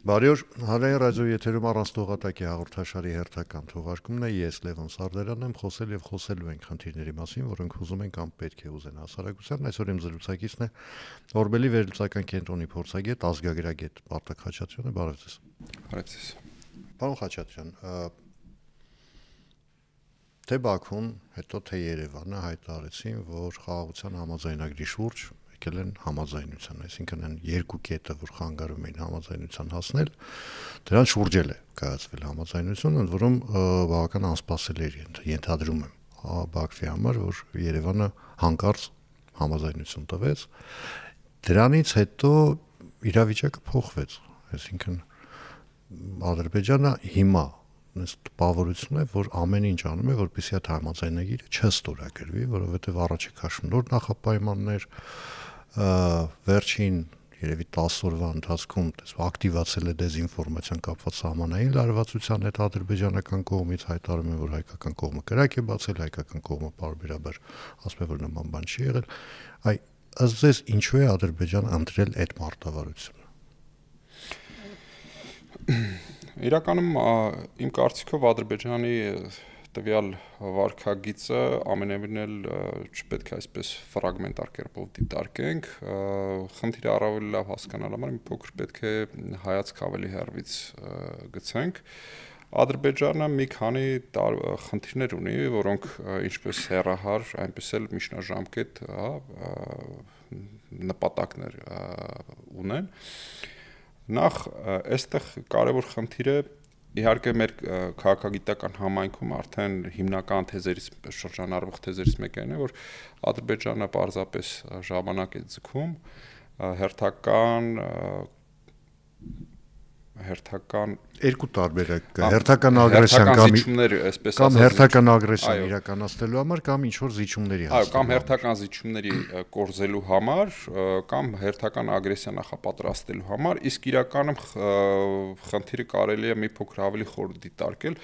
Բարի օր, Հանրային ռադիոյի եթերում առանց տողատակի հաղորդաշարի հերթական թողարկումն է, ես Լևոն Սարդարյանն եմ, խոսել եւ խոսելու ենք խնդիրների մասին, որոնք ուզում են կամ պետք է ուզեն հասարակության։ Այսօր իմ զրուցակիցն է Օրբելի վերլուծական կենտրոնի փորձագետ, ազգագրագետ Պարտակ Խաչատրյանը, բարև ձեզ։ Բարև ձեզ։ Պարոն Խաչատրյան, թե Բաքուն, հետո թե Երևանը հայտարարեցին, որ խաղաղության համաձայնագրի շուրջ եկել են համաձայնության, այսինքն այն երկու կետը, որ խանգարում էին համաձայնության հասնել, դրան շուրջել է կայացվել համաձայնությունը, ընդ որում բավական անսպասելի էր, ենթադրում եմ, Բաքվի համար, որ Երևանը հանկարծ համաձայնություն տվեց, դրանից հետո իրավիճակը փոխվեց, այսինքն Ադրբեջանը հիմա տպավորություն է, որ ամեն ինչ անում է, որպեսզի այդ համաձայնագիրը չստորագրվի, որովհետև առաջիկա շնորհ նախապայմաններ վերջին երևի 10 օրվա ընթացքում ակտիվացել է դեզինֆորմացիան կապված սահմանային լարվածության հետ ադրբեջանական կողմից, հայտարարում է, որ հայկական կողմը կրակ է բացել, հայկական կողմը պարբերաբար ասում է, որ նման բան չի եղել։ Ըստ ձեզ ինչու է Ադրբեջանը ընտրել այդ մարտավարությունը։ Իրականում իմ կարծիքով Ադրբեջանի տվյալ վարքագիծը ամենևին էլ չպետք է այսպես ֆրագմենտար կերպով դիտարկենք, խնդիրը առավել լավ հասկանալ համար մի փոքր պետք է հայացք ավելի հեռվից գցենք։ Ադրբեջանը մի քանի խնդիրներ ունի, որոնք ինչպես հեռահար, այնպես էլ միջնաժամկետ նպատակներ ունեն։ Նախ այստեղ կարևոր խնդիրը իհարկե մեր քաղաքագիտական համայնքում արդեն հիմնական թեզերից շրջանառվող թեզերից մեկը այն է, որ Ադրբեջանը պարզապես ժամանակ է ձգում հերթական երկու տարբերակ կա, հերթական ագրեսիան կամ հերթական ագրեսիան իրականացնելու համար կամ ինչ որ զիջումների հասնելու, կամ հերթական զիջումների կորզելու համար, կամ հերթական ագրեսիա նախապատրաստելու համար, իսկ իրականում խնդիրը կարելի է մի փոքր ավելի խոր դիտարկել։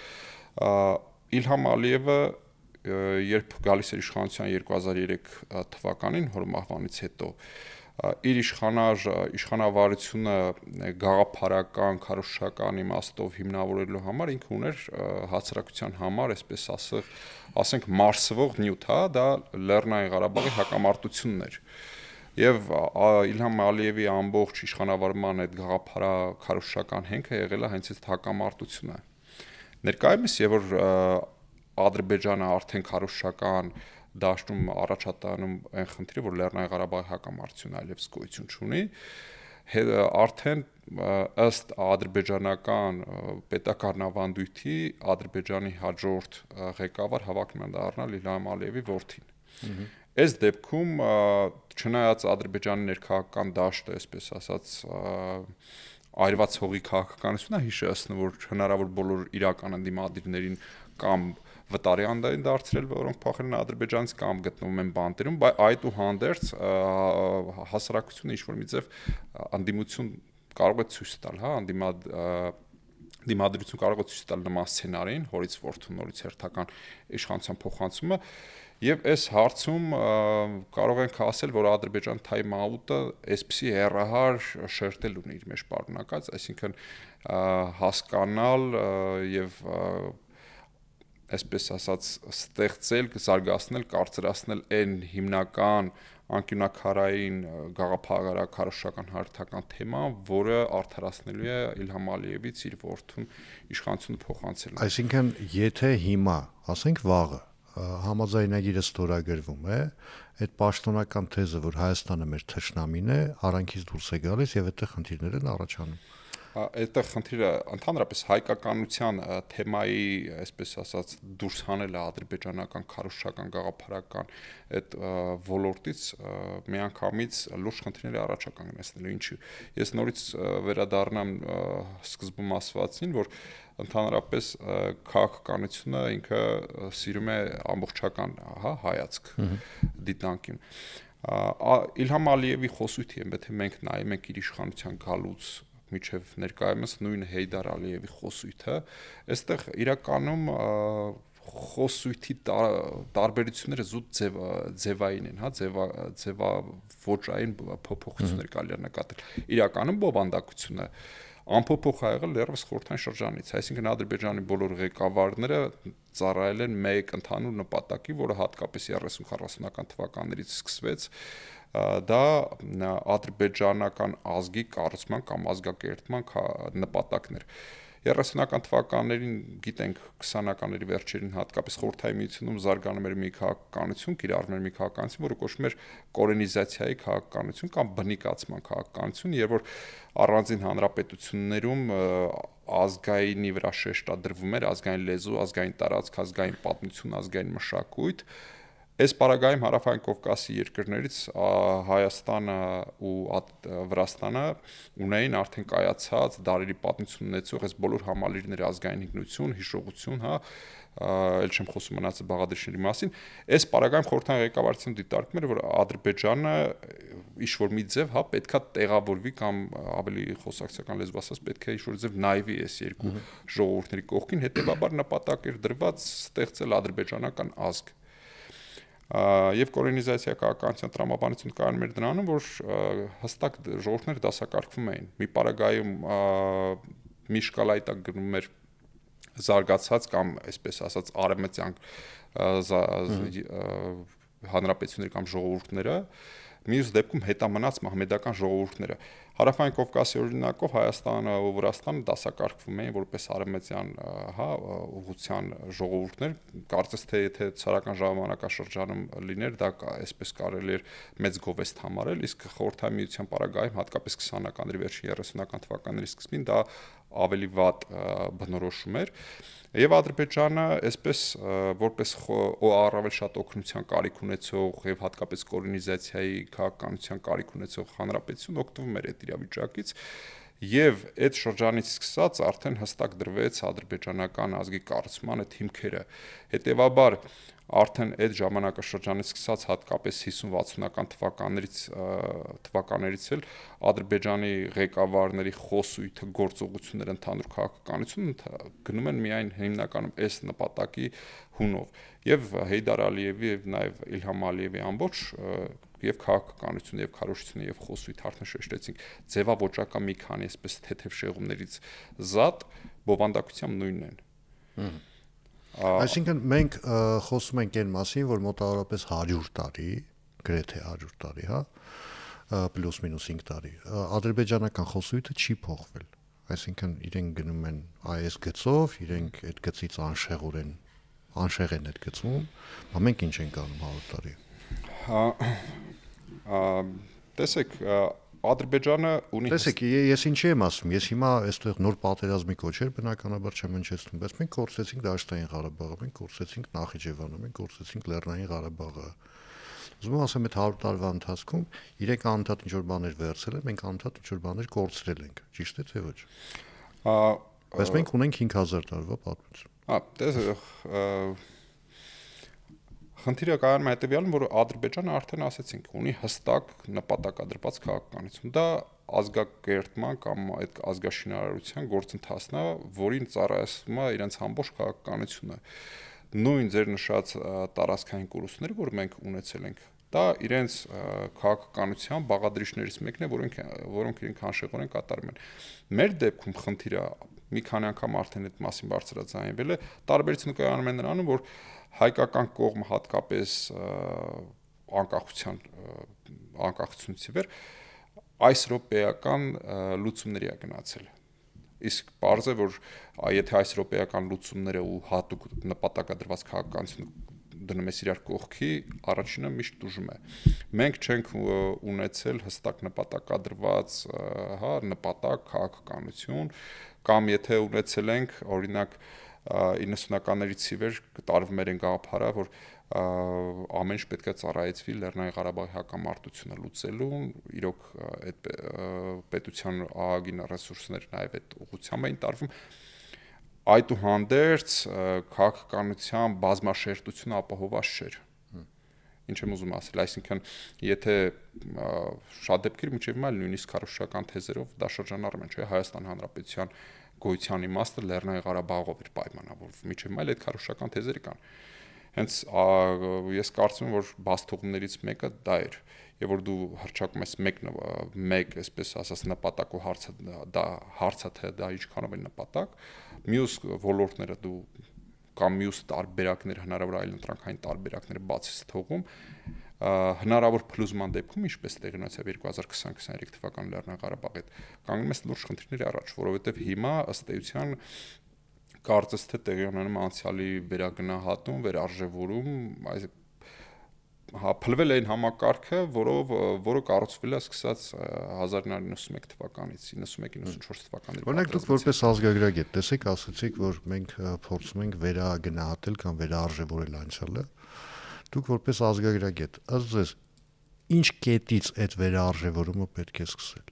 Իլհամ Ալիևը երբ գալիս էր իշխանության 2003 թվականին, հոր մահվանից հետո, իր իշխանավարությունը գաղափարական, քարոզչական իմաստով հիմնավորելու համար ինքը ուներ հասարակության համար, այսպես ասենք մարսվող նյութ, դա Լեռնային Ղարաբաղի հակամարտությունն էր։ Եվ Իլհամ Ալիևի ամբողջ իշխանավարման այդ գաղափարաքարոզչական հենքը եղել է հենց այդ հակամարտությունը։ Ներկայումս եւ որ Ադրբեջանը արդեն քարոզչական դաշտում առաջատանում այն խնդիրը, որ Լեռնային Ղարաբաղի հակամարտությունը այլևս գոյություն չունի, արդեն ըստ ադրբեջանական պետական ավանդույթի Ադրբեջանի հաջորդ ղեկավար հավակնում են դառնալ Իլհամ Ալիևի որդին։ Այս դեպքում չնայած Ադրբեջանի ներքաղաքական դաշտը, այսպես ասած, այրված հողի քաղաքականությունը հիշեցնում, որ հնարավոր բոլոր իրական ընդդիմադիրներին կամ վտարի անդային դարձրել, որոնք փախել են Ադրբեջանից կամ գտնվում են բանտերում, բայց այդուհանդերձ հասարակությունը ինչ-որ մի ձև ընդդիմություն կարող է ցույց տալ, դիմադրություն կարող է ցույց տալ նման սցենարին, հորից որդու նորից հերթական իշխանության փոխանցումը, եւ այս հարցում կարող ենք ասել, որ Ադրբեջան time out-ը այսպիսի հեռահար շերտել ունի իր մեջ պարունակած, այսինքն հասկանալ եւ այսպես ասած ստեղծել, զարգացնել, կարծրացնել այն հիմնական անկյունակարային գաղափարաքարոզչական հարթական թեման, որը արդարացնելու է Իլհամ Ալիևից իր որդուն իշխանությունը փոխանցելը։ Այսինքն, եթե հիմա, ասենք վաղը, համաձայնագիրը ստորագրվում է, այդ պաշտոնական թեզը, որ Հայաստանը մեր թշնամին է, արանքից դուրս է գալիս եւ այդտեղ խնդիրներ են առաջանում։ Այդտեղ խնդիրը ընդհանրապես հայկականության թեմայի, այսպես ասած, դուրս հանելը ադրբեջանական քարոզչական գաղափարական այդ ոլորտից միանգամից լուրջ խնդիրների առաջականգնեցնելու, ինչի ես նորից վերադառնամ սկզբում ասվածին, որ ընդհանրապես քաղաքականությունը ինքը սիրում է ամբողջական հայացք դիտանկին։ Իլհամ Ալիևի խոսույթի, եթե մենք նայում ենք իր իշխանության գալուց միջև ներկայումս նույն Հեյդար Ալիևի խոսույթը, այստեղ իրականում խոսույթի տարբերությունները զուտ ձևային են, ձևաոճային փոփոխություններ կարելի է նկատել։ Իրականում բովանդակությունը ամփոփող ա եղել լրիվ խորհրդային շրջանից, այսինքն Ադրբեջանի բոլոր ղեկավարները ծառայել են մեկ ընդհանուր նպատակի, որը հատկապես 30-40-ական թվականներից սկսվեց, դա ադրբեջանական ազգի կառուցման կամ ազգակերտման նպատակներ։ 30-ական թվականներին, գիտենք, 20-ականների վերջերին հատկապես Խորհրդային Միությունում զարգանում էր մի քաղաքականություն, կիրառվում էր մի քաղաքականություն, որը կոչվում էր կոլոնիզացիայի քաղաքականություն կամ բնիկացման քաղաքականություն, երբ որ առանձին հանրապետություններում ազգայինի վրա շեշտադրվում էր ազգային լեզու, ազգային տարածք, ազգային պատմություն, ազգային մշակույթ։ Այս պարագայում Հարավային Կովկասի երկրներից Հայաստանը ու Վրաստանը ունեին արդեն կայացած դարերի պատմություն ունեցող այս բոլոր համալիրները, ազգային ինքնություն, հիշողություն, հա, ել չեմ խոսում մնացած բաղադրիչների մասին։ Այս պարագայում խորհրդային ղեկավարությունը դիտարկում էր, որ Ադրբեջանը ինչ-որ մի ձև, հա, պետքա տեղավորվի կամ ավելի խոսակցական լեզվով ասած, պետքա ինչ-որ ձև նայվի այս երկու ժողովուրդների կողքին, հետեւաբար նպատակ էր դրված ստեղծել ադրբեջանական ազգ։ Եվ կոլոնիզացիա քաղաքականության տրամաբանությունը կայանում էր դրանում, որ հստակ ժողովուրդները դասակարգվում էին։ Մի պարագայում մի շկալայի տակ գնում էր զարգացած կամ այսպես ասած արևմտյան հանրապետությունների կամ ժողովուրդները, մյուս դեպքում հետամնաց մահմեդական ժողովուրդները։ Հարավային Կովկասի օրինակով Հայաստանը ու Վրաստանը դասակարգվում էին որպես արևմտյան, հա, ուղղության ժողովուրդներ, կարծես թե եթե ցարական ժամանակաշրջանում լիներ, դա այսպես կարելի էր մեծ գովեստ համարել, իսկ Խորհրդային Միության պարագայում հատկապես 20-ականների վերջին 30-ական թվականների սկզբին դա ավելի վատ բնորոշում էր։ Եվ Ադրբեջանը այսպես որպես առավել շատ օգնության կարիք ունեցող եւ հատկապես կոլոնիզացիայի քաղաքականության կարիք ունեցող հանրապետություն օգտվում էր այդ իրավիճակից եւ այդ շրջանից սկսած արդեն հստակ դրվեց ադրբեջանական ազգի կառուցման այդ հիմքերը։ Հետևաբար արդեն այդ ժամանակաշրջանից սկսած հատկապես 50-60-ական թվականներից էլ Ադրբեջանի ղեկավարների խոսույթը, գործողությունները, ընդհանուր քաղաքականությունը գնում են միայն հիմնականում այս նպատակի հունով։ Եվ Հեյդար Ալիևի եւ նաեւ Իլհամ Ալիևի ամբողջ եւ քաղաքականությունը եւ քարոզությունը եւ խոսույթը արդեն շեշտեցինք ձևավորական մի քանի այսպես թեթև շեղումներից զատ բովանդակությամբ նույնն են։ Այսինքն մենք խոսում ենք այն մասին, որ մոտավորապես 100 տարի, գրեթե 100 տարի, հա, պլյուս մինուս 5 տարի, ադրբեջանական խոսույթը չի փոխվել։ Այսինքն իրենք գնում են այս գծով, իրենք այդ գծից անշեղ են այդ գծում, մենք ինչ ենք անում 100 տարի։ Տեսեք, Ադրբեջանը ունի Տեսեք, ես ինչի եմ ասում, ես հիմա այստեղ նոր պատերազմի կոչեր բնականաբար չեմ հնչեցնում, բայց մենք կորցրեցինք Դաշտային Ղարաբաղը, մենք կորցրեցինք Նախիջևանը, մենք կորցրեցինք Լեռնային Ղարաբաղը։ Ուզում եմ ասեմ, այդ 100 տարվա ընթացքում իրենք անընդհատ ինչ-որ բաներ վերցրել են, մենք անընդհատ ինչ-որ բաներ կորցրել ենք, ճիշտ է թե ոչ։ Բայց մենք ունենք 5000 տարվա պատմություն։ Տեսեք, խնդիրը կայանում է հետևյալում, որ Ադրբեջանը արդեն ասեցինք, ունի հստակ նպատակադրված քաղաքականություն։ Դա ազգակերտման կամ այդ ազգաշինարարության գործընթացն է, որին ծառայում է իրենց ամբողջ քաղաքականությունը։ Նույն ձեր նշած տարածքային կորուստները, որ մենք ունեցել ենք, դա իրենց քաղաքականության բաղադրիչներից մեկն է, որոնք իրենք հանշեղորեն կատարում են։ Մեր դեպքում խնդիրը մի քանի անգամ արդեն այդ մասին բարձրաձայնվել է, տարբերությունը կայանում է նրանում, որ հայկական կողմը հատկապես անկախությունից ի վեր այս ռոպեական լուծումների է գնացել։ Իսկ պարզ է, որ եթե այս ռոպեական լուծումները ու հատուկ նպատակադրված քաղաքականությունը դնում ես իրար կողքի, առաջինը միշտ տուժում է։ Մենք չենք ունեցել հստակ նպատակադրված, հա, նպատակ քաղաքականություն, կամ եթե ունեցել ենք, օրինակ 90-ականներից ի վեր տարվում էր այն գաղափարը, որ ամեն ինչ պետք է ծառայեցվի Լեռնային Ղարաբաղի հակամարտությունը լուծելուն, իրոք այդ պետության ահագին ռեսուրսներ նաև այդ ուղղությամբ էին տարվում։ Այդուհանդերձ քաղաքականության բազմաշերտությունը ապահովված չէր։ Ինչ եմ ուզում ասել, այսինքն եթե շատ դեպքեր միջև մալ նույնիսկ քարոզչական թեզերով դա շրջանառում են, չէ՞, Հայաստան Հանրապետության գոյության իմաստը Լեռնային Ղարաբաղով էր պայմանավորվում։ Միջև մալ այդ քարոզչական թեզերը կան։ Հենց ես կարծում եմ, որ բացթողումներից մեկը դա էր։ եւ որ դու հրճակում ես մեկ այսպես ասած նպատակ ու հարցը թե դա ինչքանով է նպատակ, մյուս ոլորտները դու կամ մյուս տարբերակներ հնարավոր այլընտրանքային տարբերակները բացից թողում հնարավոր փլուզման դեպքում ինչպես տեղի ունեցավ 2020-23 թվականի Լեռնային Ղարաբաղի հետ կանգնում ես լուրջ խնդիրների առաջ, որովհետև հիմա ըստ էության կարծես թե տեղի ունենում անցյալի վերագնահատում, վերարժևորում, այս փլվել է այն համակարգը, որը կառուցվել է սկսած 1991 թվականից, 91-94 թվականից։ Օրինակ դուք որպես ազգագրագետ տեսեք, ասացիք, որ մենք փորձում ենք վերագնահատել կամ վերարժևորել անցյալը։ Դուք որպես ազգագրագետ, ըստ ձեզ, ինչ կետից այդ վերարժևորումը պետք է սկսել։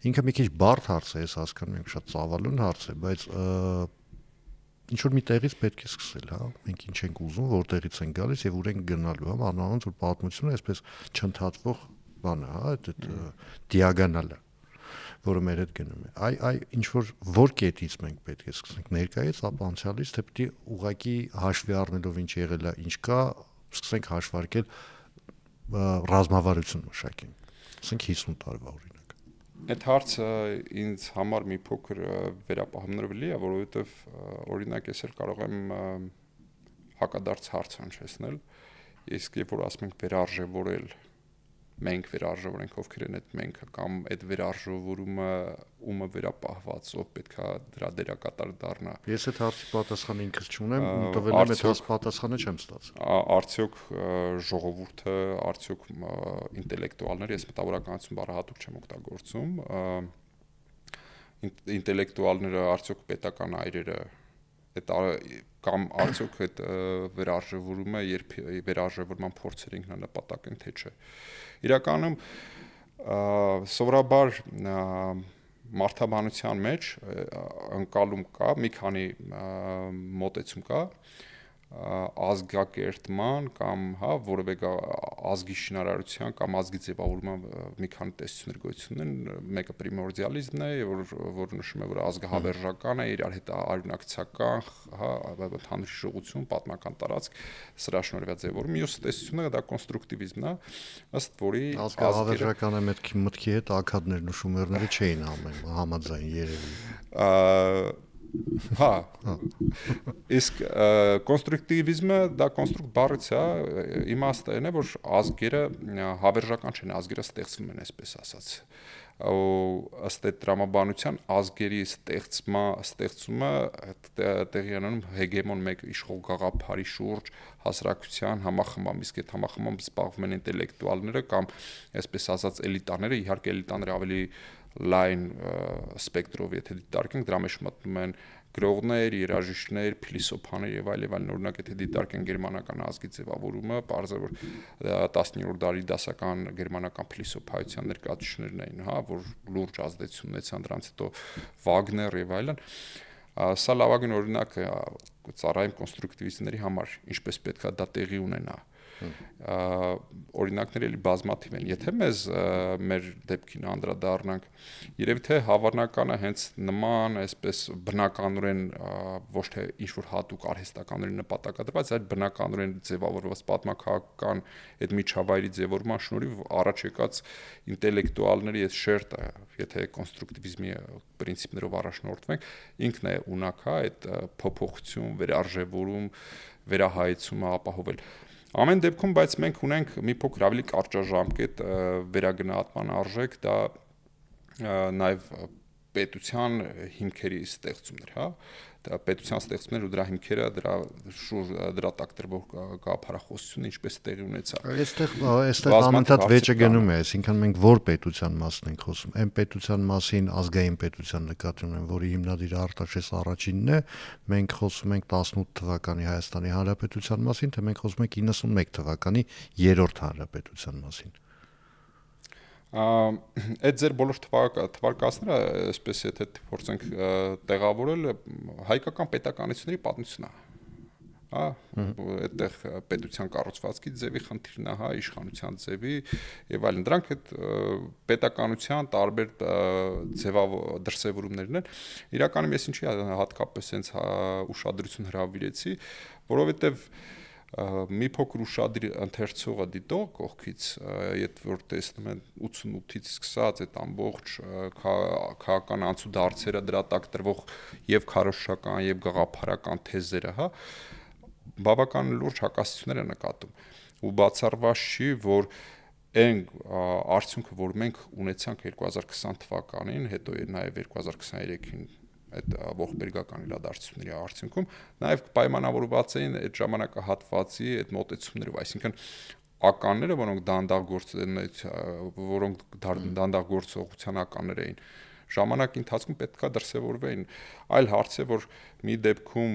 Ինքը մի քիչ բարդ հարց է, ես հասկանում եմ, շատ ծավալուն հարց է, բայց ինչ որ մի տեղից պետք է սկսել, հա։ Մենք ինչ ենք ուզում, որտեղից ենք գալիս եւ ուր ենք գնալու, հա, անանց որ պատմությունը այսպես չընդհատվող բան է, հա, այդ դիագոնալը, որը մեր հետ գնում է։ Այ ինչ որ կետից մենք պետք է սկսենք ներկայից, ապա անցյալից, թե պիտի ուղակի հաշվի առնելով ինչ եղել է, ինչ կա, սկսենք հաշվարկել ռազմավարություն մշակենք։ Ասենք 50 տարվա օրինակ։ Այդ հարցը ինձ համար մի փոքր վերապահումներվելի է, որովհետև օրինակ ես էլ կարող եմ հակադարձ հարց հնչեցնել, իսկ երբ որ ասում ենք վերարժևորել, մենք վերարժևորենք ովքեր են այդ մենքը կամ այդ վերարժևորումը ումը վերապահված, ով պետքա դրա դերակատար դառնա։ Ես այդ հարցի պատասխանը ինքս չունեմ, տվել եմ այդ պատասխանը չեմ ստացել։ Արդյոք ժողովուրդը, արդյոք ինտելեկտուալները, ես մտավորականություն բառը հատուկ չեմ օգտագործում, ինտելեկտուալները արդյոք պետական այրերը կամ արդյոք այդ վերարժևորումը երբ վերարժևորման փորձեր ինքնանպատակ են թե չէ։ Իրականում սովորաբար մարդաբանության մեջ ընկալում կա, մի քանի մոտեցում կա ազգակերտման կամ հա որևէ ազգի շինարարության կամ ազգի ձևավորման մի քանի տեսություններ գոյություն ունեն, մեկը պրիմորդիալիզմն է, որը նշում է, որ ազգը հավերժական է, իրար հետ արյունակցական, հա, ընդհանուր հիշողություն, պատմական տարածք, սրա շնորհիվ ձևավորում։ Մյուս տեսությունը դա կոնստրուկտիվիզմն է, ըստ որի ազգը հավերժական է մտքի հետ ակադներն ու շումերները չէին համաձայն երևի։ Հա, իսկ կոնստրուկտիվիզմը դա կոնստրուկտ բառից է, իմաստը այն է, որ ազգերը հավերժական չեն, ազգերը ստեղծվում են, այսպես ասած։ Ըստ այդ տրամաբանության ազգերի ստեղծումը տեղի ունենում հեգեմոն մեկ իշխող գաղափարի շուրջ հասարակության համախմբում, իսկ այդ համախմբում զբաղվում են ինտելեկտուալները կամ այսպես ասած էլիտաները, իհարկե էլիտաները ավելի լայն սպեկտրով եթե դիտարկենք, դրա մեջ մտնում են գրողներ, երաժիշտներ, փիլիսոփաներ եւ այլն, օրինակ եթե դիտարկենք գերմանական ազգի ձևավորումը, բարձր որ 19-րդ դարի դասական գերմանական փիլիսոփայության ներկայացուցիչներն էին, հա, որ լուրջ ազդեցություն ունեցան դրանց հետո Վագներ եւ այլն։ Սա լավագույն օրինակ է ծառայում կոնստրուկտիվիստների համար, ինչպես պետքա դա տեղի ունենա։ Օրինակները էլի բազմաթիվ են։ Եթե մեզ մեր դեպքին անդրադառնանք, երևի թե հավանականը հենց նման, այսպես բնականորեն ոչ թե ինչ-որ հատուկ արհեստականորեն նպատակադրված, այլ բնականորեն ձևավորված պատմաքաղաքական այդ միջավայրի ձևավորման շնորհիվ առաջ եկած ինտելեկտուալների այդ շերտը, եթե կոնստրուկտիվիզմի պրինցիպներով առաջնորդվենք, ինքն է ունակ հա այդ փոփոխություն, վերարժևորում, վերահայեցումը ապահովել։ Ամեն դեպքում, բայց մենք ունենք մի փոքր ավելի կարճաժամկետ վերագնահատման արժեք, դա նաև պետության հիմքերի ստեղծումներ, հա, դա պետության ստեղծումներ ու դրա հիմքերը, դրա տակ դրվող գաղափարախոսությունը ինչպես տեղի ունեցավ։ Այստեղ անընդհատ վեճը գնում է, այսինքն մենք որ պետության մասն ենք խոսում, այն պետության մասին, ազգային պետության նկատի ունեմ, որի հիմնադիր Արտաշես առաջինն է, մենք խոսում ենք 18 թվականի Հայաստանի Հանրապետության մասին, թե մենք խոսում ենք 91 թվականի երրորդ հանրապետության մասին։ Այդ ձեր բոլոր թվարկածները, այսպես եթե փորձենք տեղավորել, հայկական պետականությունների պատմությունն է, հա, այդտեղ պետության կառուցվածքի ձևի խնդիրն է, հա, իշխանության ձևի եւ այլն, դրանք այդ պետականության տարբեր դրսևորումներն են։ Իրականում ես ինչի հատկապես հենց ուշադրություն հրավիրեցի, որովհետեւ մի փոքր ուշադիր ընթերցողը դիտող կողքից, եթե որ տեսնում են 88-ից սկսած այդ ամբողջ քաղաքական անցուդարձերը դրա տակ տրվող եւ քարոզչական եւ գաղափարական թեզերը, հա, բավական լուրջ հակասություններ է նկատում։ Ու բացառված չի, որ այն արդյունքը, որ մենք ունեցանք 2020 թվականին, հետո նաեւ 2023-ին այդ ողբերգական իրադարձությունների արդյունքում նաև պայմանավորված էին այդ ժամանակահատվածի այդ մոտեցումներով, այսինքն ականները, որոնք դանդաղ գործողության ականներ էին, ժամանակի ընթացքում պետքա դրսևորվեին։ Այլ հարց է, որ մի դեպքում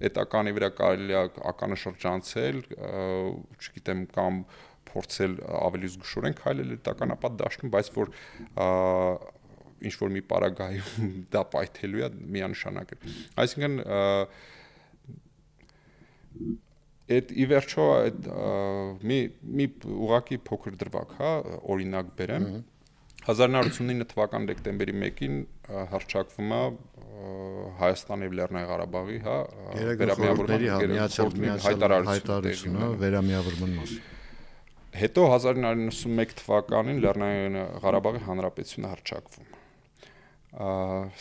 այդ ականի վրա կարելի է ականը շրջանցել, չգիտեմ, կամ փորձել ավելի զգուշորեն քայլել այդ ականապատ դաշտում, բայց որ ինչ որ մի պարագայում դա պայթելու է միանշանակ է։ Այսինքն այդ ի վերջո այդ մի ուղակի փոքր դրվագ, հա, օրինակ բերեմ 1989 թվականի դեկտեմբերի 1-ին հռչակվում է Հայաստանի եւ Լեռնային Ղարաբաղի, հա, վերամիավորման հայտարարությունը վերամիավորման մասին։ Հետո 1991 թվականին Լեռնային Ղարաբաղի Հանրապետությունը հռչակվում։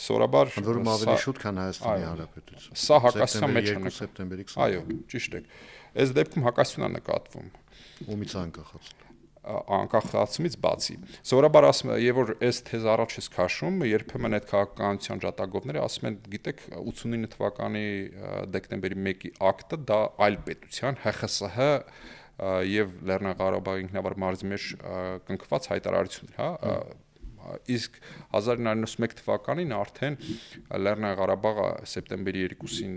Սորաբար որում ավելի շուտ, քան Հայաստանի Հանրապետությունը։ Սա հակասության մեջ է սեպտեմբերի 20։ Այո, ճիշտ է։ Այս դեպքում հակասություն է նկատվում։ Ումից անկախած։ Անկախացումից բացի։ Սովորաբար ասում եմ, եւ որ այս թեզ առաջ ես քաշում, երբեմն այդ քաղաքականության ջատագովները ասում են, գիտեք, 89 թվականի դեկտեմբերի 1-ի ակտը դա այլ պետության ՀԽՍՀ եւ Լեռնային Ղարաբաղի ինքնավար մարզի մեջ կնքված հայտարարություն էր, հա, իսկ 1991 թվականին արդեն Լեռնային Ղարաբաղը սեպտեմբերի 2-ին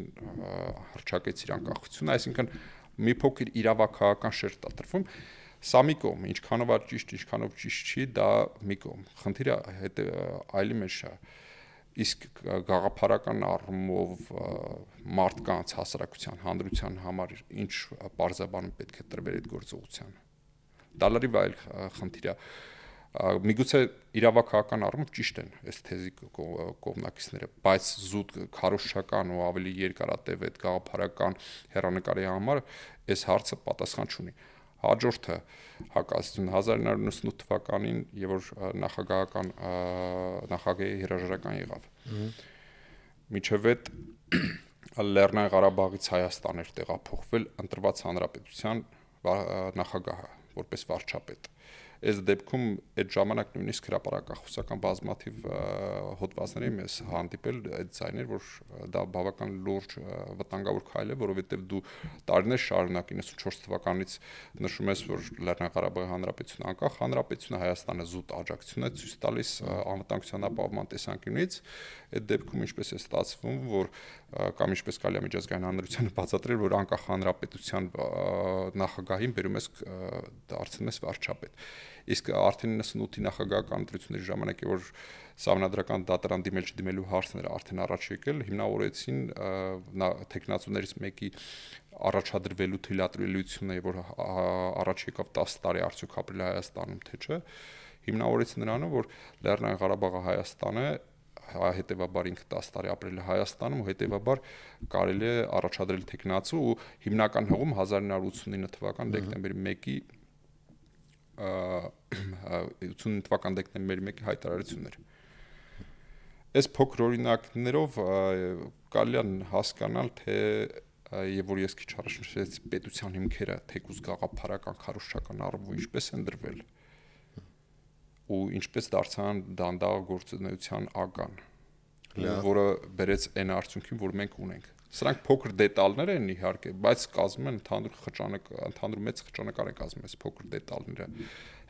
հռչակեց իր անկախությունը, այսինքն մի փոքր իրավաքաղաքական շերտ է տրվում։ Սա մի կողմ, ինչքանով է ճիշտ, ինչքանով ճիշտ չի, դա մի կողմ։ Խնդիրը այլի մեջ է։ Իսկ գաղափարական առումով մարդկանց հասարակության հանրության համար ինչ պարզաբանում պետք է տրվել այդ գործողությանը։ Դա լրիվ այլ խնդիր է։ Միգուցե իրավաքաղաքական առումով ճիշտ են այս թեզի կողմնակիցները, բայց զուտ քարոզչական ու ավելի երկարատև այդ գաղափարական հեռանկարի համար այս հարցը պատասխան չունի։ Հաջորդը հակասությունը 1998 թվականին, երբ որ նախագահի հրաժարական եղավ։ Միջև այդ Լեռնային Ղարաբաղից Հայաստան էր տեղափոխվել ընտրված հանրապետության նախագահը որպես վարչապետ։ Այս դեպքում այդ ժամանակ նույնիսկ հրապարակախոսական բազմաթիվ հոդվածների մեզ հանդիպել այդ ձայներ, որ դա բավական լուրջ վտանգավոր քայլ է, որովհետև դու տարիներ շարունակ 94 թվականից նշում ես, որ Լեռնային Ղարաբաղի Հանրապետությունը անկախ հանրապետություն է, Հայաստանը զուտ աջակցություն է ցույց տալիս անվտանգության ապահովման տեսանկյունից, այդ դեպքում ինչպես է ստացվում, որ կամ ինչպես կարելի է միջազգային հանրությանը բացատրել, որ անկախ հանրապետության նախագահին բերում ես դարձնում ես վարչապետ։ Իսկ արդեն 98-ի նախագահական ընտրությունների ժամանակ, որ սահմանադրական դատարան դիմել-չդիմելու հարցները արդեն առաջ եկել, հիմնավորեցին տեխնացուներից մեկի առաջադրվելու թույլատրելիությունը, որ առաջ եկավ 10 տարի արդյոք ապրել Հայաստանում, թե չէ, հիմնավորեցին նրանով, որ Լեռնային Ղարաբաղը Հայաստան է, հետևաբար ինքը 10 տարի ապրել է Հայաստանում, ու հետևաբար կարելի է առաջադրել տեխնացու ու հիմնական հղում 1989 թվական դեկտեմբերի 1-ի 89 թվական դեկտեմբերի 1-ի հայտարարությունն էր։ Այս փոքր օրինակներով կարելի է հասկանալ, թե եւ որ ես քիչ առաջ նշեցի պետության հիմքերը թեկուզ գաղափարական քարոզչական առումով ինչպես են դրվել ու ինչպես դարձան դանդաղ գործունեության ական, որը բերեց այն արդյունքին, որ մենք ունենք։ Սրանք փոքր դետալներ են իհարկե, բայց կազմում են ընդհանուր մեծ խճանկար են կազմում այս փոքր դետալները։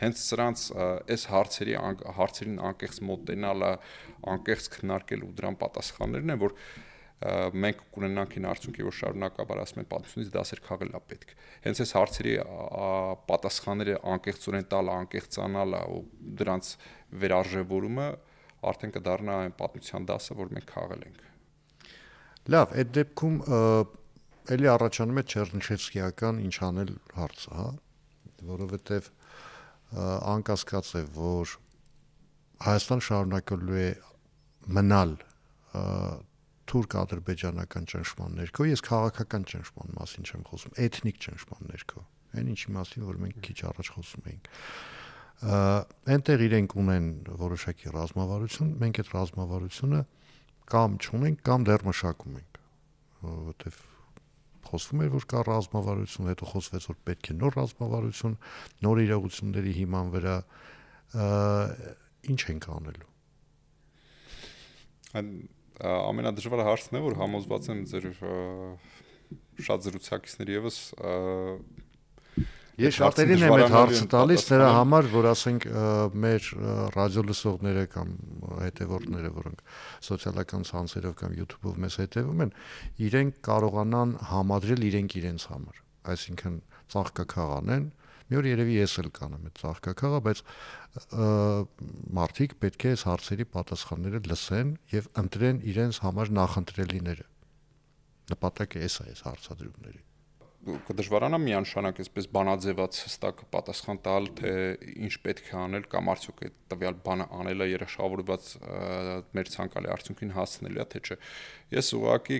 Հենց սրանց այս հարցերին անկեղծ մոտենալը, անկեղծ քննարկել ու դրան պատասխաններն են, որ մենք կունենանք այն արդյունքը, որ շարունակաբար ասում են պատմությունից դասեր քաղել է պետք։ Հենց այս հարցերի պատասխանները անկեղծորեն տալը, անկեղծանալը ու դրանց վերարժևորումը արդեն կդառնա այն պատմության դասը, որ մենք քաղել ենք։ Լավ, այդ դեպքում էլի առաջանում է Չեռնիշևսկիական ինչ անել հարցը, հա, որովհետև անկասկած է, որ Հայաստան շարունակելու է մնալ թուրք-ադրբեջանական ճնշման ներքո, ես քաղաքական ճնշման մասին չեմ խոսում, էթնիկ ճնշման ներքո, այն ինչի մասին, որ մենք քիչ առաջ խոսում էինք։ Այնտեղ իրենք ունեն որոշակի ռազմավարություն, մենք այդ ռազմավարությունը կամ չունենք, կամ դեռ մշակում ենք, որովհետև խոսվում էր, որ կա ռազմավարություն, հետո խոսվեց, որ պետք է նոր ռազմավարություն, նոր իրողությունների հիման վրա, ինչ ենք անելու։ Ամենադժվար հարցն է, որ համոզված եմ ձեր շատ զրուցակիցներ եւս Ես շատերին եմ այդ հարցը տալիս նրա համար, որ ասենք մեր ռադիո լսողները կամ հետևորդները, որոնք սոցիալական ցանցերով կամ YouTube-ով մեզ հետևում են, իրենք կարողանան համադրել իրենց համար։ Այսինքն ծաղկակաղան են, մի օր երևի ես էլ կանեմ այդ ծաղկակաղը, բայց մարդիկ պետք է այս հարցերի պատասխանները լսեն եւ ընտրեն իրենց համար նախընտրելիները։ Նպատակը էս է այս հարցադրումների։ Կդժվարանա միանշանակ այսպես բանաձևած հստակ պատասխան տալ, թե ինչ պետք է անել կամ արդյոք այդ տվյալ բանը անելը երաշխավորված մեր ցանկալի արդյունքին հասնելու է, թե չէ։ Ես ուղղակի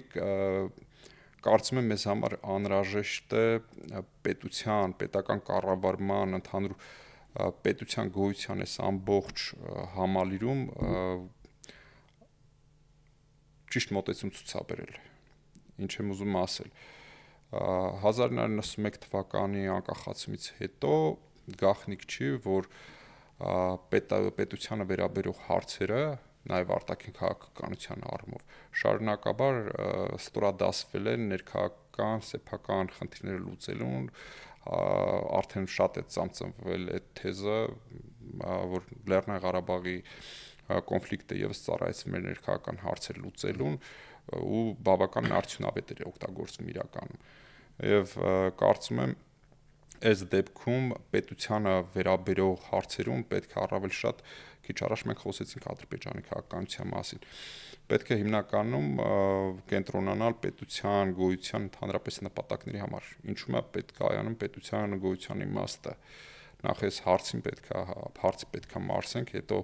կարծում եմ մեզ համար անհրաժեշտ է պետության, պետական կառավարման, ընդհանուր պետության գոյության այս ամբողջ համալիրում ճիշտ մոտեցում ցուցաբերել։ Ինչ եմ ուզում ասել։ 1991 թվականի անկախացումից հետո գաղտնիք չի, որ պետությանը վերաբերող հարցերը, նաև արտաքին քաղաքականության առումով, շարունակաբար ստորադասվել են ներքաղաքական, սեփական խնդիրները լուծելուն, արդեն շատ է ծամծմվել այդ թեզը, որ Լեռնային Ղարաբաղի կոնֆլիկտը եւս ծառայեցնում է ներքաղաքական հարցեր լուծելուն ու բավական արդյունավետ էր օգտագործվում իրականում։ Եվ կարծում եմ այս դեպքում պետությանը վերաբերող հարցերում պետք է առավել շատ, քիչ առաջ մենք խոսեցինք Ադրբեջանի քաղաքականության մասին, պետք է հիմնականում կենտրոնանալ պետության գոյության ընդհանրապես նպատակների համար։ Ինչու՞ է պետք է անում պետության գոյության իմաստը։ Նախ այս հարցը պետք է մարսենք, հետո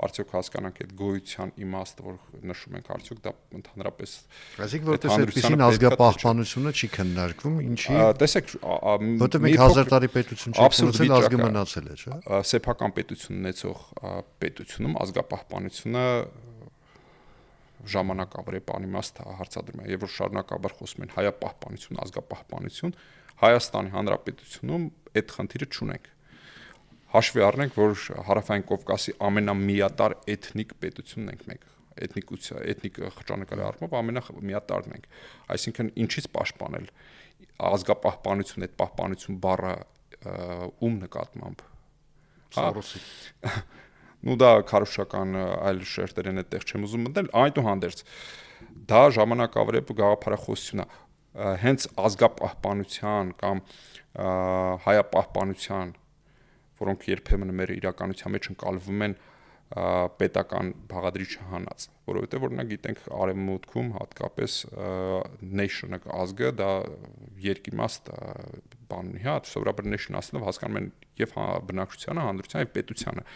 արդյոք հասկանանք այդ գոյության իմաստը, որ նշում ենք, արդյոք դա ընդհանրապես այսինքն որպես այդպեսին ազգապահպանությունը չի քննարկվում, ինչի տեսեք, որտեղ մենք 1000 տարի պետություն չենք ունեցել, ազգը մնացել է, չէ՞։ Սեփական պետություն ունեցող պետությունում ազգապահպանությունը ժամանակավոր է բանիմաստ հարցադրում է, եւ որ շարունակաբար խոսում են հայապահպանություն, ազգապահպանություն, Հայաստանի Հանրապետությունում այդ խնդիրը չունենք։ Հաշվի առնենք, որ Հարավային Կովկասի ամենամիատար էթնիկ պետությունն ենք մենք, էթնիկ խճանկարի առումով ամենամիատարն ենք։ Այսինքն ինչից պաշտպանել ազգապահպանություն, այդ պահպանություն բառը ում նկատմամբ։ Սորոսի։ Նու դա քարոշչական այլ շերտեր են այդտեղ չեմ ուզում մտնել, այդուհանդերձ դա ժամանակավոր է գաղափարախոսություն է, հենց ազգապահպանության կամ հայապահպանության, որոնք երբեմն մեր իրականության մեջ ընկալվում են պետական բաղադրիչը հանած, որովհետև օրինակ գիտենք արևմուտքում հատկապես nation-ը ազգը դա երկիմաստ բան ունի, հա, սովորաբար nation ասելով հասկանում են եւ բնակչությանը, հանրությանը եւ պետությանը։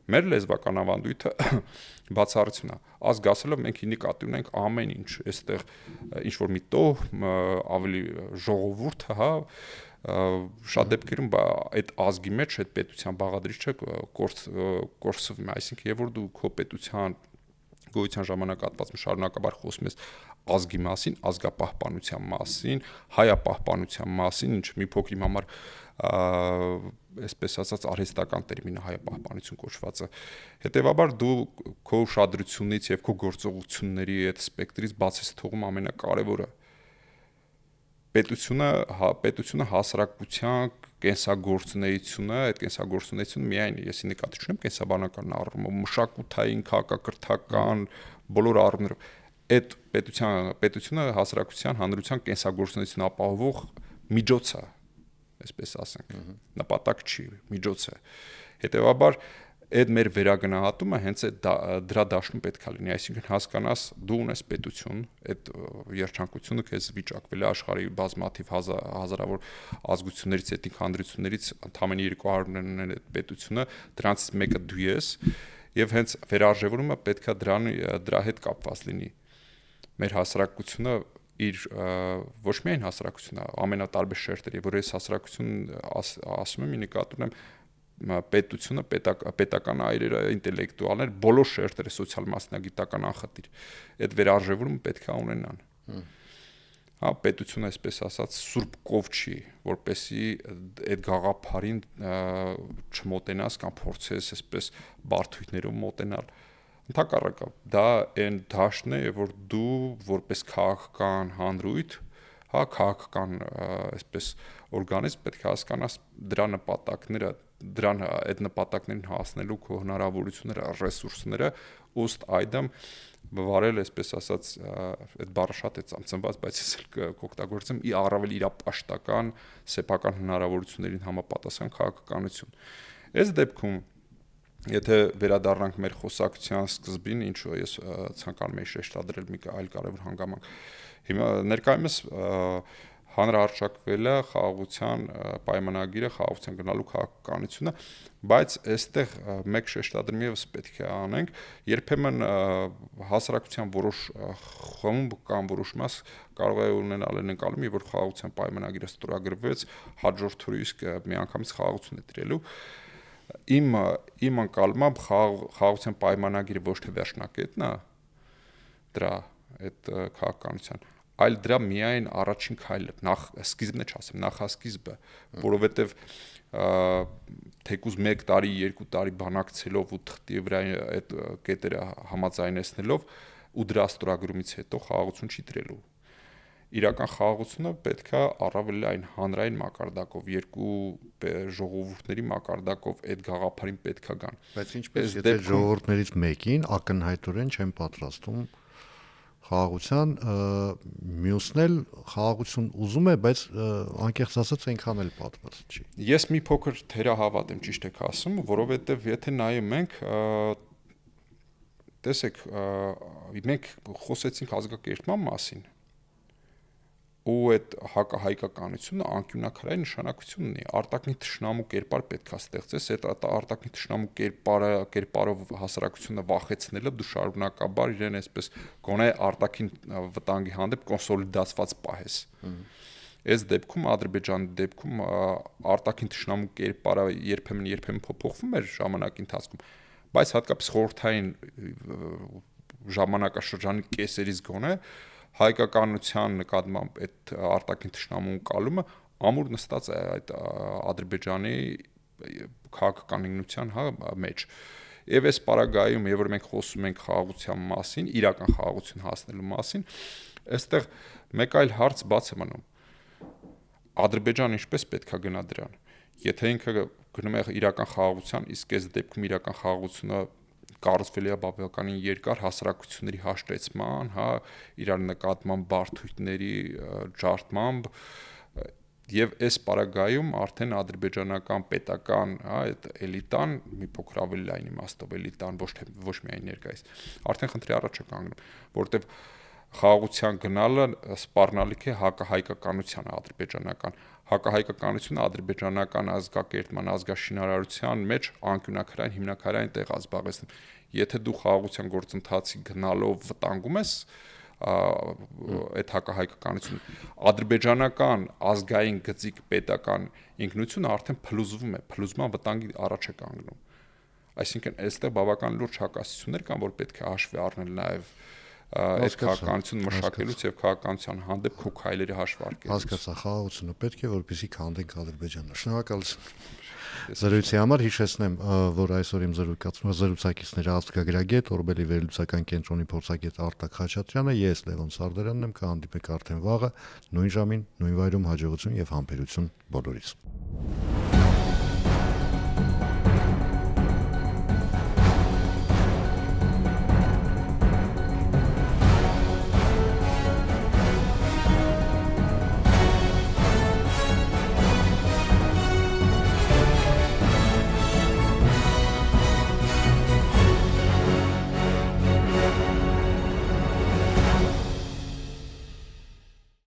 Մեր լեզվական ավանդույթը բացառությունն է։ Ազգ ասելով մենք նկատի ունենք ամեն ինչ, այստեղ ինչ որ մի տոհմ, ավելի ժողովուրդ, հա, շատ դեպքերում այդ ազգի մեջ այդ պետության բաղադրիչը կորսվում է, այսինքն եւ որ դու քո պետության գոյության ժամանակահատվածում շարունակաբար խոսում ես ազգի մասին, ազգապահպանության մասին, հայապահպանության մասին, ինչ մի փոքր իմ համար այսպես ասած արհեստական տերմին է հայապահպանություն կոչվածը։ Հետևաբար դու քո ուշադրությունից եւ քո գործողությունների այդ սպեկտրից բաց ես թողում ամենակարևորը։ Պետությունը հասարակության կենսագործունեությունը, այդ կենսագործունեությունը միայն եսի նկատի չունեմ կենսաբանական առումով, մշակութային, քաղաքակրթական բոլոր առումներով, այդ պետությունը հասարակության հանրության կենսագործունեությունը ապահովող միջոց է, այսպես ասենք, նպատակ չի, միջոց է։ Հետևաբար այդ մեր վերագնահատումը հենց դրա դաշտում պետք է լինի, այսինքն հասկանաս դու ունես պետություն, այդ երջանկությունը քեզ վիճակվել է աշխարհի բազմաթիվ հազարավոր ազգություններից, էթնիկ հանրություններից ընդամենը 200-ն ունեն այդ պետությունը, դրանից մեկը դու ես, եւ հենց վերարժևորումը պետք է դրա հետ կապված լինի։ մեր հասարակությունը իր ոչ միայն հասարակությունը, ամենատարբեր շերտերի, որ այս հասարակություն ասում եմ, նկատի ունեմ պետությունը, պետական այրերը, ինտելեկտուալներ, բոլոր շերտերը սոցիալ մասնագիտական անխտիր, այդ վերարժևորումը պետք է ունենան։ Հա, պետությունը, այսպես ասած, սուրբ կով չի, որպեսի այդ գաղափարին չմոտենաս կամ փորձես այսպես բարդույթներով մոտենալ։ Ընդհակառակը, դա այն դաշտն է, որ դու որպես քաղաքական հանրույթ, հա, քաղաքական այսպես օրգանիզմ պետք է հասկանաս դրա նպատակները, այդ նպատակներին հասնելու քո հնարավորությունները, ռեսուրսները, ըստ այդմ վարել, այսպես ասած, այդ բառը շատ է ծանծնված, բայց ես էլ կօգտագործեմ առավել իրապաշտական, սեփական հնարավորություններին համապատասխան քաղաքականություն։ Այս դեպքում եթե վերադառնանք մեր խոսակցության սկզբին, ինչու ես ցանկանում եի շեշտադրել մի այլ կարևոր հանգամանք։ Հիմա ներկայումս հանրահարչակվել է խաղաղության պայմանագիրը, խաղաղության գնալու քաղաքականությունը, բայց այստեղ մեկ շեշտադրում եւս պետք է անենք, երբեմն հասարակության որոշ խումբ կամ որոշ մաս կարող է ունենալ ընկալում, որ խաղաղության պայմանագիրը ստորագրվեց, հաջորդ օրը իսկ միանգամից խաղաղություն է տիրելու։ Իմ ընկալմամբ խաղաղության պայմանագիրը ոչ թե վերջնակետն է դրա այդ քաղաքականության, այլ դրա միայն առաջին քայլը, սկիզբն է չասեմ, նախասկիզբը, որովհետև թեկուզ 1 տարի, 2 տարի բանակցելով ու թղթի վրա այդ կետերը համաձայնեցնելով ու դրա ստորագրումից հետո խաղաղություն չի տրելու։ Իրական խաղաղությունը պետք է առավել այն հանրային մակարդակով, երկու ժողովուրդների մակարդակով այդ գաղափարին պետք է գան։ Բայց ինչպես եթե ժողովուրդներից մեկին ակնհայտորեն չեն պատրաստում խաղաղության, մյուսն էլ խաղաղություն ուզում է, բայց անկեղծ ասած այնքան էլ պատրաստ չի։ Ես մի փոքր թերահավատ եմ, ճիշտ եք ասում, որովհետև եթե նայում ենք, տեսեք, մենք խոսեցինք ազգակերպման մասին, ու այդ հակահայկականությունը անկյունաքարային նշանակություն ունի, արտաքին թշնամու կերպար պետք է ստեղծես, այդ արտաքին թշնամու կերպարով հասարակությունը վախեցնելը դու շարունակաբար իրեն այսպես գոնե արտաքին վտանգի հանդեպ կոնսոլիդացված պահես։ Այս դեպքում Ադրբեջանի դեպքում արտաքին թշնամու կերպարը երբեմն փոփոխվում էր ժամանակի ընթացքում, բայց հատկապես խորհրդային ժամանակաշրջանի կեսերից գոնե հայկականության նկատմամբ այդ արտաքին թշնամու կալումը ամուր նստած է այդ Ադրբեջանի քաղաքականության մեջ։ Եվ այս պարագայում, երբ որ մենք խոսում ենք խաղաղության մասին, իրական խաղաղություն հասնելու մասին, այստեղ մեկ այլ հարց բաց է մնում։ Ադրբեջանը ինչպես պետք է գնա դրան։ Եթե ինքը գնում է իրական խաղաղության, իսկ այս դեպքում իրական խաղաղությունը կառուցվել է բավականին երկար հասարակությունների հաշտեցման, հա, իրար նկատմամբ բարդույթների ջարդմամբ, եւ այս պարագայում արդեն ադրբեջանական պետական, հա, այդ էլիտան, մի փոքր ավելի լայն իմաստով էլիտան, ոչ միայն ներկայիս, արդեն խնդրի առաջ է կանգնում, որտեվ խաղաղության գնալը սպառնալիք է հակահայկականության ադրբեջանական հակահայկականությունը ադրբեջանական ազգակերպման ազգաշինարարության մեջ անկյունաքարային հիմնակարային տեղ ազբաղեցնում։ Եթե դու խաղաղության գործընթացի գնալով վտանգում ես այդ հակահայկականությունը, ադրբեջանական ազգային գծիկ պետական ինքնությունը արդեն փլուզման վտանգի առաջ է կանգնում։ Այսինքն այստեղ բավական լուրջ հակասություններ կան, որ պետք է հաշվի առնել նաև այդ քաղաքականություն մշակելուց եւ քաղաքականության հանդեպ քո քայլերի հաշվարկելուց։ Հասկացա, խաղաղությունը պետք է, որպեսզի քանդենք Ադրբեջանը։ Շնորհակալություն։ Զրույցի համար հիշեցնեմ, որ այսօր իմ զրուցակիցները ազգագրագետ, Օրբելի վերլուծական կենտրոնի փորձագետ Արտակ Խաչատրյանը, ես Լևոն Սարդարանն եմ, կհանդիպենք արդեն վաղը, նույն ժամին, նույն վայրում, հաջողություն եւ համբերություն բոլորիս։